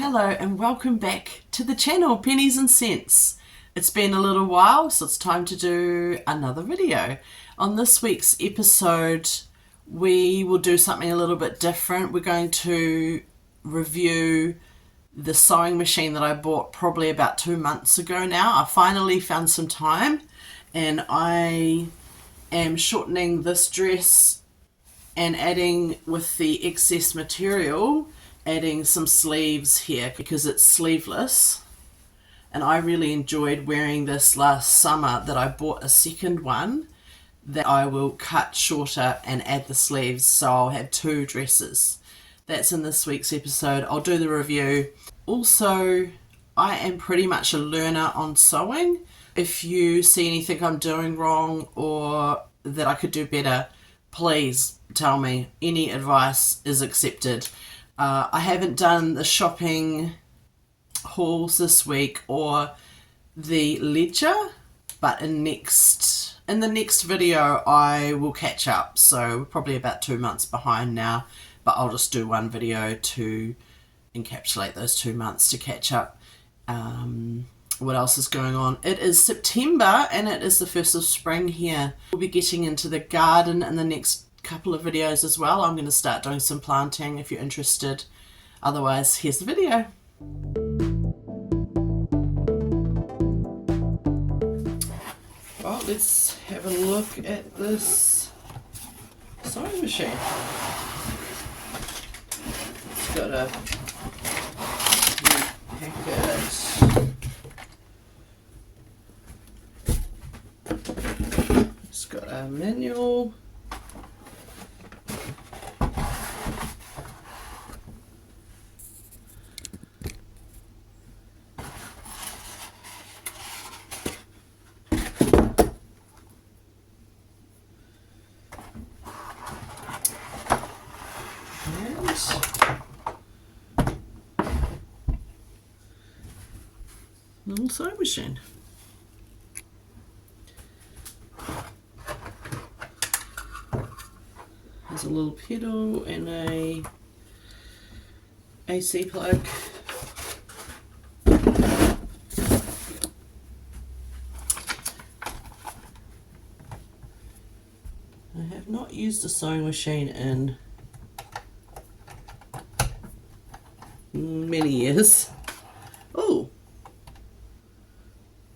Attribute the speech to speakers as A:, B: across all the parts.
A: Hello and welcome back to the channel Pennies and Cents. It's been a little while, so it's time to do another video. On this week's episode we will do something a little bit different. We're going to review the sewing machine that I bought probably about 2 months ago now. I finally found some time and I am shortening this dress and adding, with the excess material, adding some sleeves here because it's sleeveless. And I really enjoyed wearing this last summer that I bought a second one that I will cut shorter and add the sleeves, so I'll have two dresses. That's in this week's episode. I'll do the review. Also, I am pretty much a learner on sewing. If you see anything I'm doing wrong or that I could do better, please tell me. Any advice is accepted. I haven't done the shopping hauls this week or the ledger, but in the next video I will catch up. So we're probably about 2 months behind now, but I'll just do one video to encapsulate those 2 months to catch up. What else is going on? It is September and it is the 1st of spring here. We'll be getting into the garden in the next couple of videos as well. I'm going to start doing some planting if you're interested. Otherwise, here's the video. Well, let's have a look at this sewing machine. It's got a packet. It's got a manual. Little sewing machine. There's a little pedal and a AC plug. I have not used a sewing machine in many years. Oh,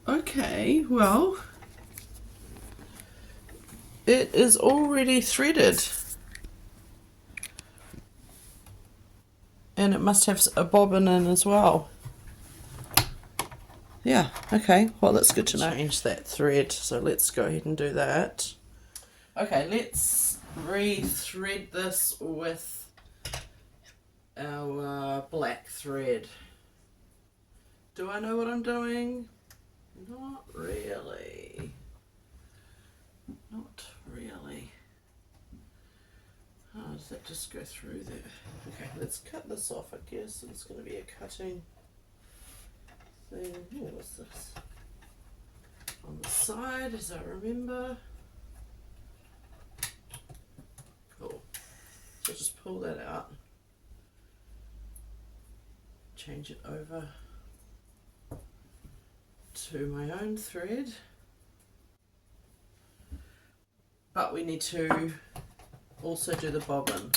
A: okay, well, it is already threaded. And it must have a bobbin in as well. Yeah, okay, well that's good to know. Change that thread, so let's go ahead and do that. Okay, let's re-thread this with our black thread. Do I know what I'm doing? Not really. Not really. Oh, does that just go through there? Okay, let's cut this off, I guess. It's going to be a cutting thing. What was this? On the side, as I remember. Cool. So just pull that out. Change it over to my own thread. But we need to also do the bobbin.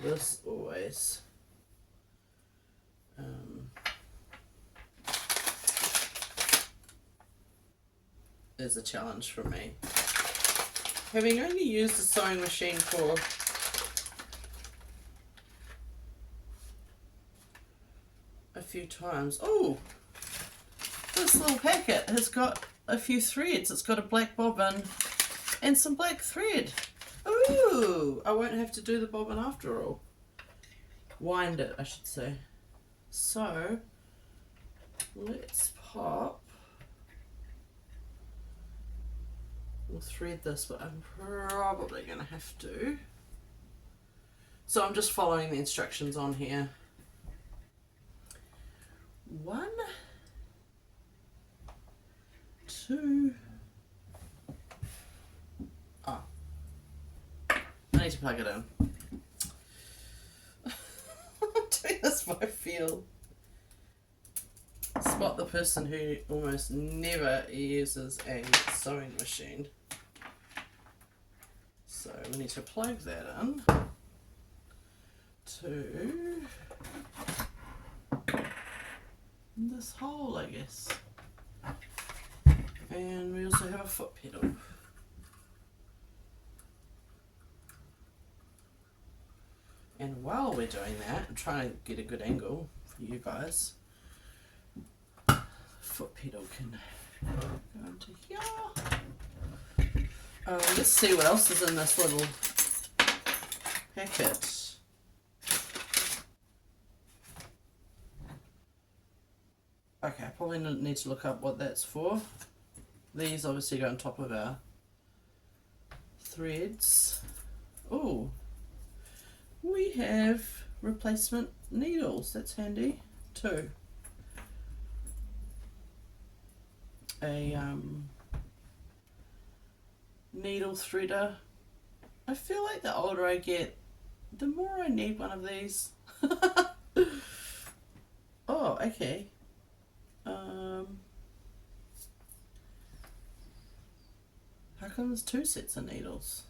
A: This always is a challenge for me. Having only used the sewing machine for a few times. Oh, this little packet has got a few threads. It's got a black bobbin and some black thread. Ooh, I won't have to do the bobbin after all. Wind it, I should say. So, let's pop. We'll thread this, but I'm probably going to have to. So I'm just following the instructions on here. 1, 2. Oh, I need to plug it in. I'm doing this just by feel. Spot the person who almost never uses a sewing machine. So we need to plug that in to this hole, I guess. And we also have a foot pedal. And while we're doing that, I'm trying to get a good angle for you guys. Foot pedal can go into here. Let's see what else is in this little packet. Okay, I probably need to look up what that's for. These obviously go on top of our threads. Oh, we have replacement needles. That's handy too. A needle threader. I feel like the older I get, the more I need one of these. Oh, okay. How come there's two sets of needles?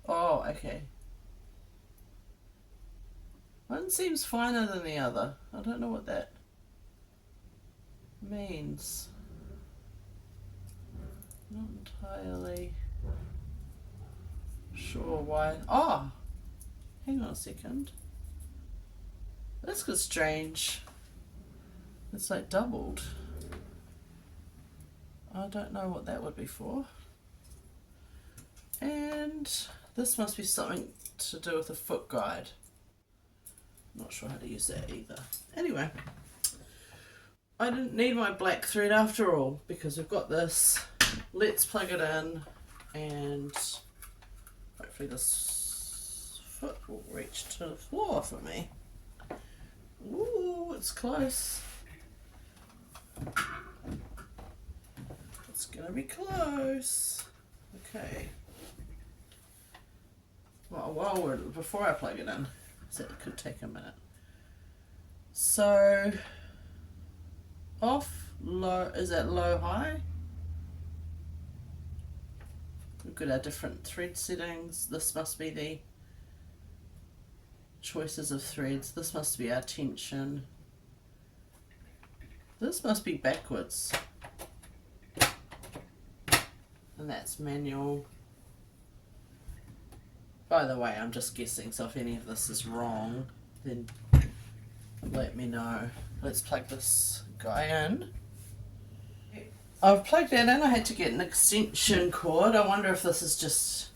A: Oh, okay. One seems finer than the other. I don't know what that means. Not entirely sure why. Oh, hang on a second. That's got strange. It's like doubled. I don't know what that would be for. And this must be something to do with a foot guide. Not sure how to use that either. Anyway, I didn't need my black thread after all because we've got this. Let's plug it in and hopefully this foot will reach to the floor for me. Ooh, it's close. It's gonna be close. Okay. Well, before I plug it in, so it could take a minute. So, off, low, is that low, high? We've got our different thread settings. This must be the choices of threads. This must be our tension. This must be backwards. And that's manual. By the way, I'm just guessing, so if any of this is wrong, then let me know. Let's plug this guy in. I've plugged that in. I had to get an extension cord. I wonder if this is just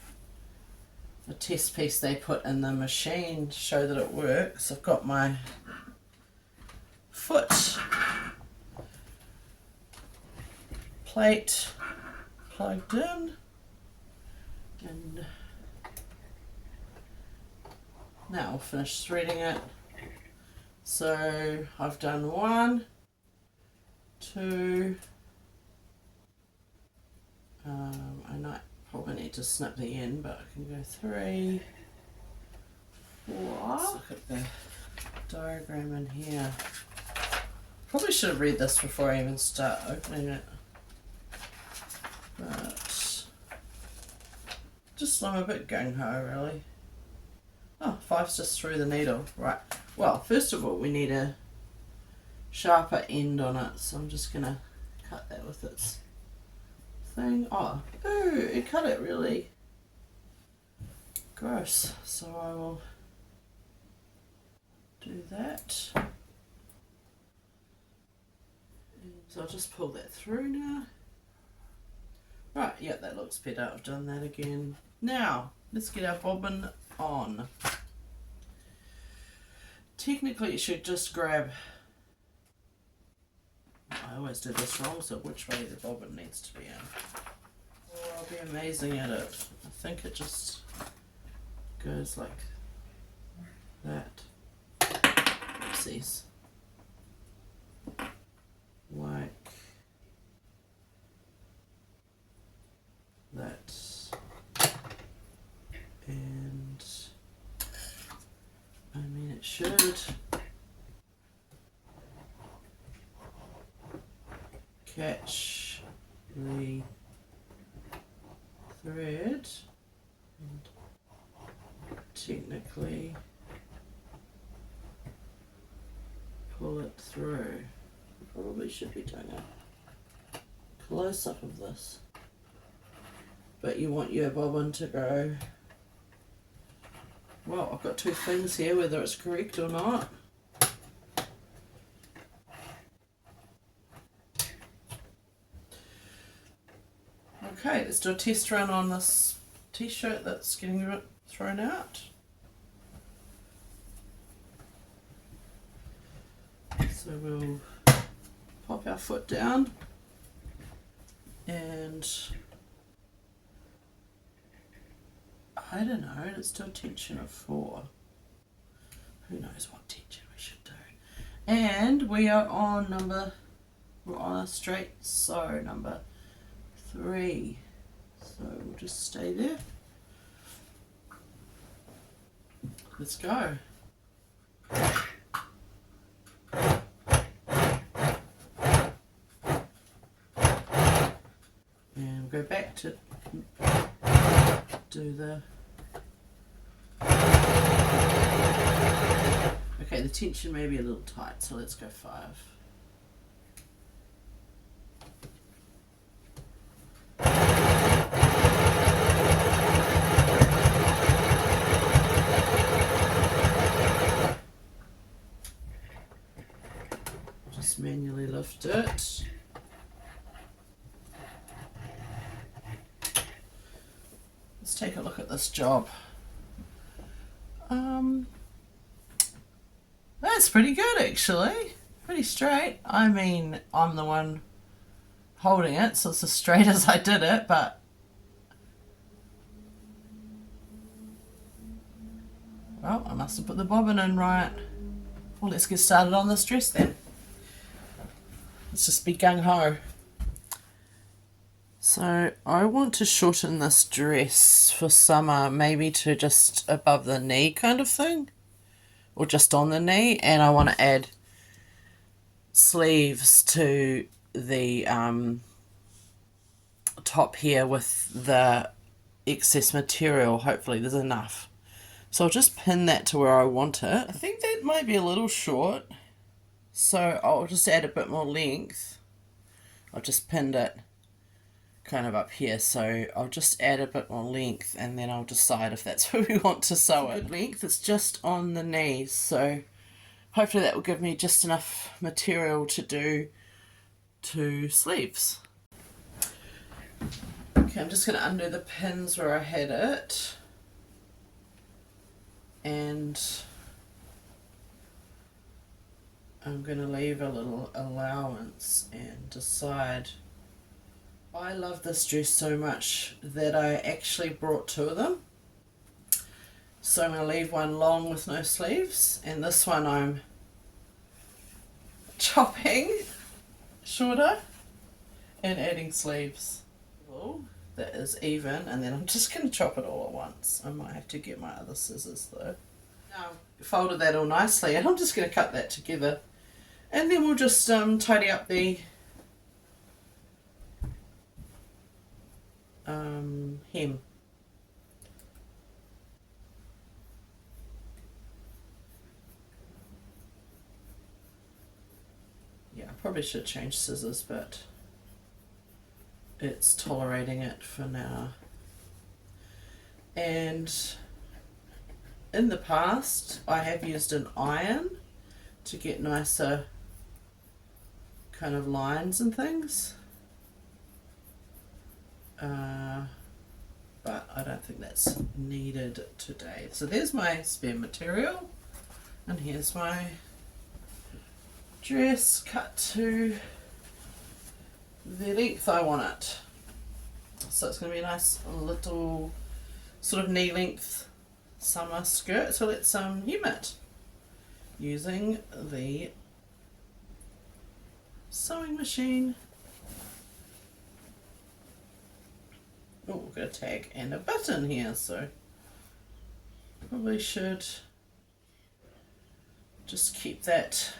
A: a test piece they put in the machine to show that it works. I've got my foot plate plugged in, and now I'll finish threading it. So I've done 1, 2, I might probably need to snip the end, but I can go 3, 4. Let's look at the diagram in here. Probably should have read this before I even start opening it. But just I'm a bit gung-ho really. Oh, 5's just through the needle. Right. Well, first of all, we need a sharper end on it, so I'm just gonna cut that with its thing. Oh, ooh, it cut it really gross. So I will do that. And so I'll just pull that through now. Right, yeah, that looks better. I've done that again. Now, let's get our bobbin on. Technically, it should just grab. I always do this wrong, so which way the bobbin needs to be in. Oh, I'll be amazing at it. I think it just goes like that. Oopsies. Like that. And I mean, it should thread and technically pull it through. Probably should be doing a close-up of this, but you want your bobbin to go, well, I've got two things here, whether it's correct or not. Okay, let's do a test run on this t-shirt that's getting a bit thrown out. So we'll pop our foot down and I don't know, let's do a tension of 4. Who knows what tension we should do. And we are on we're on a straight sew number 3. So we'll just stay there. Let's go. And go back to do the... Okay, the tension may be a little tight, so let's go 5. Just manually lift it. Let's take a look at this job. That's pretty good actually. Pretty straight. I mean, I'm the one holding it, so it's as straight as I did it, but well, I must have put the bobbin in right. Well, let's get started on this dress then. Let's just be gung-ho. So I want to shorten this dress for summer, maybe to just above the knee kind of thing, or just on the knee, and I want to add sleeves to the top here with the excess material. Hopefully there's enough. So I'll just pin that to where I want it. I think that might be a little short, so I'll just add a bit more length. I've just pinned it kind of up here, so I'll just add a bit more length and then I'll decide if that's where we want to sew it. Length, it's just on the knees, so hopefully that will give me just enough material to do 2 sleeves. Okay, I'm just going to undo the pins where I had it, and I'm going to leave a little allowance and decide. I love this dress so much that I actually brought 2 of them. So I'm going to leave one long with no sleeves, and this one I'm chopping shorter and adding sleeves. That is even, and then I'm just going to chop it all at once. I might have to get my other scissors though. Now I've folded that all nicely, and I'm just going to cut that together, and then we'll just tidy up the hem. Yeah, I probably should change scissors, but it's tolerating it for now. And in the past I have used an iron to get nicer kind of lines and things. But I don't think that's needed today. So there's my spare material, and here's my dress cut to the length I want it. So it's going to be a nice little sort of knee length summer skirt. So let's hem it using the sewing machine. Oh, we've got a tag and a button here, so probably should just keep that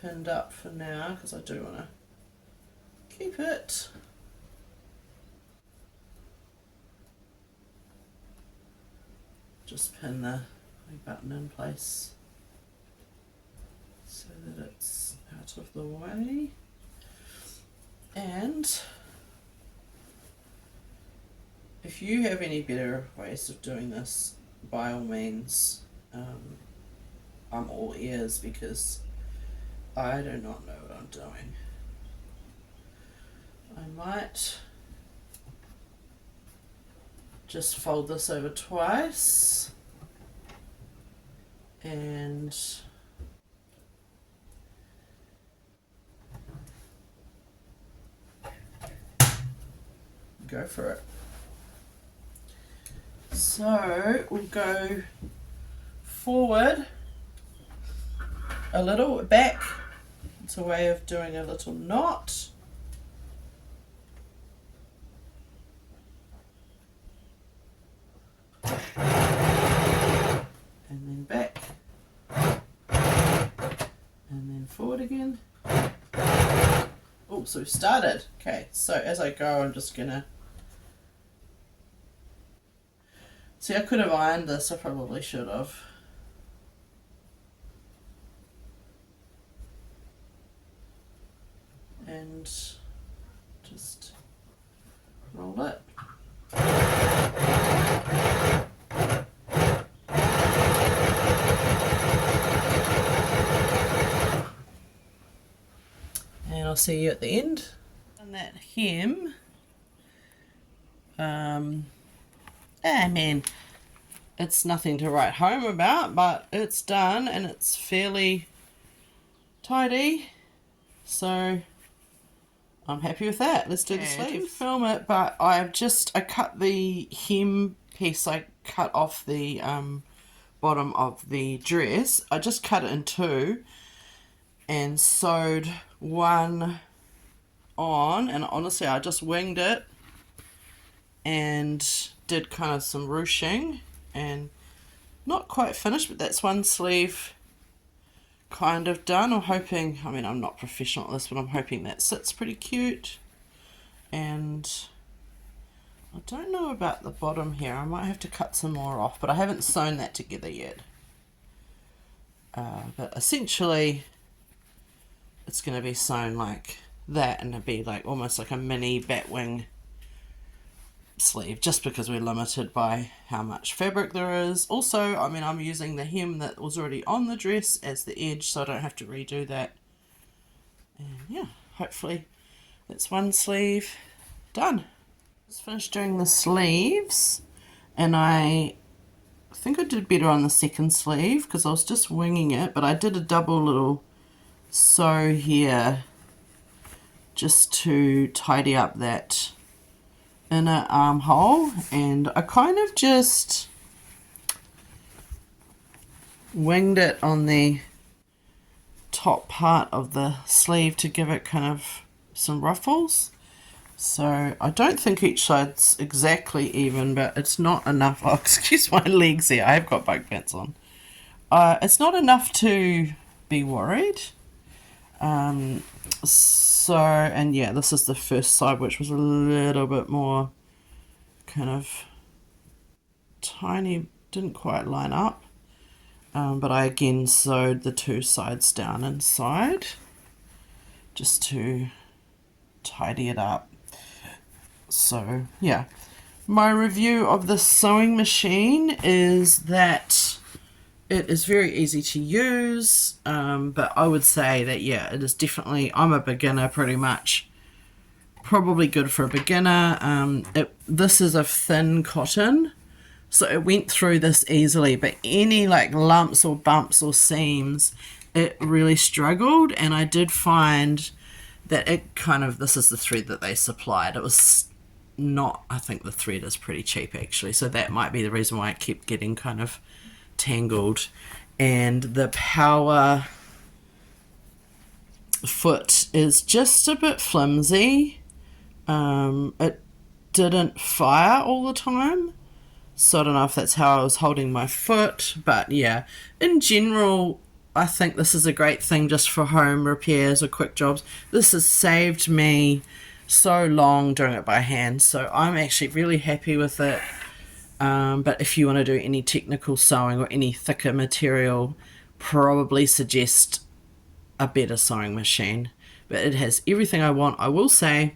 A: pinned up for now, because I do want to keep it. just pin the button in place so that it's out of the way. And if you have any better ways of doing this, by all means, I'm all ears, because I do not know what I'm doing. I might just fold this over twice and go for it. So we'll go forward a little, back. It's a way of doing a little knot. And then back. And then forward again. Oh, so we've started. Okay, so as I go, I'm just gonna... See, I could have ironed this, I probably should have. And just roll it. And I'll see you at the end. And that hem, man, it's nothing to write home about, but it's done and it's fairly tidy, so I'm happy with that. Let's do the sleeve. I didn't film it, but I cut the hem piece. I cut off the bottom of the dress. I just cut it in two and sewed one on, and honestly I just winged it and did kind of some ruching, and not quite finished, but that's one sleeve kind of done. I'm hoping, I mean, I'm not professional at this, but I'm hoping that sits pretty cute. And I don't know about the bottom here. I might have to cut some more off, but I haven't sewn that together yet. But essentially it's going to be sewn like that, and it'll be like almost like a mini batwing sleeve, just because we're limited by how much fabric there is. Also, I mean, I'm using the hem that was already on the dress as the edge, so I don't have to redo that. And yeah, hopefully that's one sleeve done. Just finished doing the sleeves, and I think I did better on the second sleeve because I was just winging it, but I did a double little sew here just to tidy up that inner armhole, and I kind of just winged it on the top part of the sleeve to give it kind of some ruffles. So I don't think each side's exactly even, but it's not enough. Oh, excuse my legs here, I have got bug pants on. It's not enough to be worried. So, and yeah, this is the first side, which was a little bit more kind of tiny, didn't quite line up. But I again sewed the two sides down inside just to tidy it up. So yeah, my review of the sewing machine is that it is very easy to use, but I would say that, yeah, it is definitely, I'm a beginner pretty much, probably good for a beginner. This is a thin cotton, so it went through this easily, but any like lumps or bumps or seams, it really struggled. And I did find that it kind of, this is the thread that they supplied. It was not, I think the thread is pretty cheap actually, so that might be the reason why it kept getting kind of tangled. And the power foot is just a bit flimsy. It didn't fire all the time, so I don't know if that's how I was holding my foot, but yeah, in general I think this is a great thing just for home repairs or quick jobs. This has saved me so long doing it by hand, so I'm actually really happy with it. But if you want to do any technical sewing or any thicker material, probably suggest a better sewing machine. But it has everything I want. I will say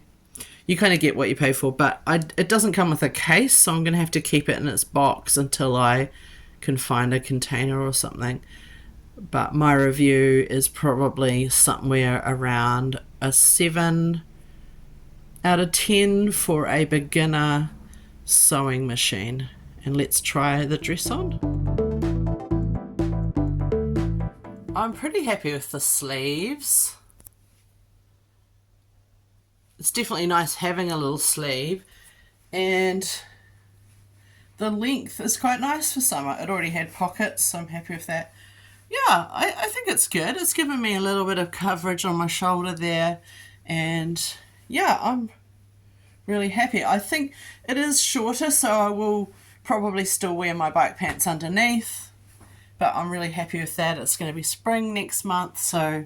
A: you kind of get what you pay for, but it doesn't come with a case, so I'm going to have to keep it in its box until I can find a container or something. But my review is probably somewhere around a 7 out of 10 for a beginner sewing machine. And let's try the dress on. I'm pretty happy with the sleeves. It's definitely nice having a little sleeve, and the length is quite nice for summer. It already had pockets, so I'm happy with that. Yeah, I think it's good. It's given me a little bit of coverage on my shoulder there, and yeah, I'm really happy. I think it is shorter, so I will probably still wear my bike pants underneath, but I'm really happy with that. It's going to be spring next month, so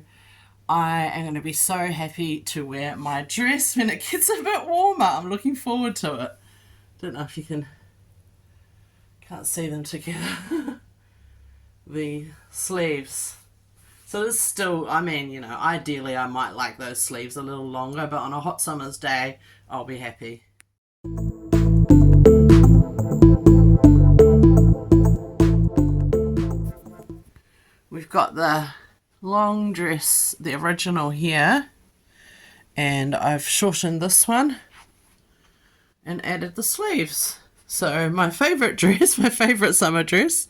A: I am going to be so happy to wear my dress when it gets a bit warmer. I'm looking forward to it. Don't know if you can't see them together. The sleeves. So this is still, I mean, you know, ideally I might like those sleeves a little longer, but on a hot summer's day, I'll be happy. We've got the long dress, the original here, and I've shortened this one and added the sleeves. So my favourite dress, my favourite summer dress,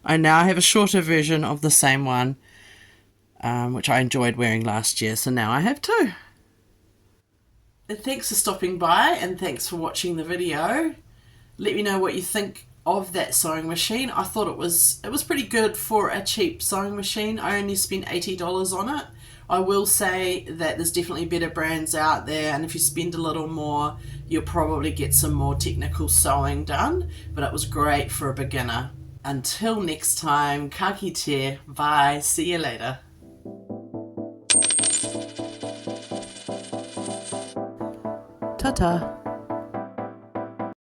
A: I now have a shorter version of the same one, which I enjoyed wearing last year, so now I have two. And thanks for stopping by, and thanks for watching the video. Let me know what you think of that sewing machine. I thought it was pretty good for a cheap sewing machine. I only spent $80 on it. I will say that there's definitely better brands out there, and if you spend a little more, you'll probably get some more technical sewing done, but it was great for a beginner. Until next time, ka kite, bye, see you later. Ta-ta.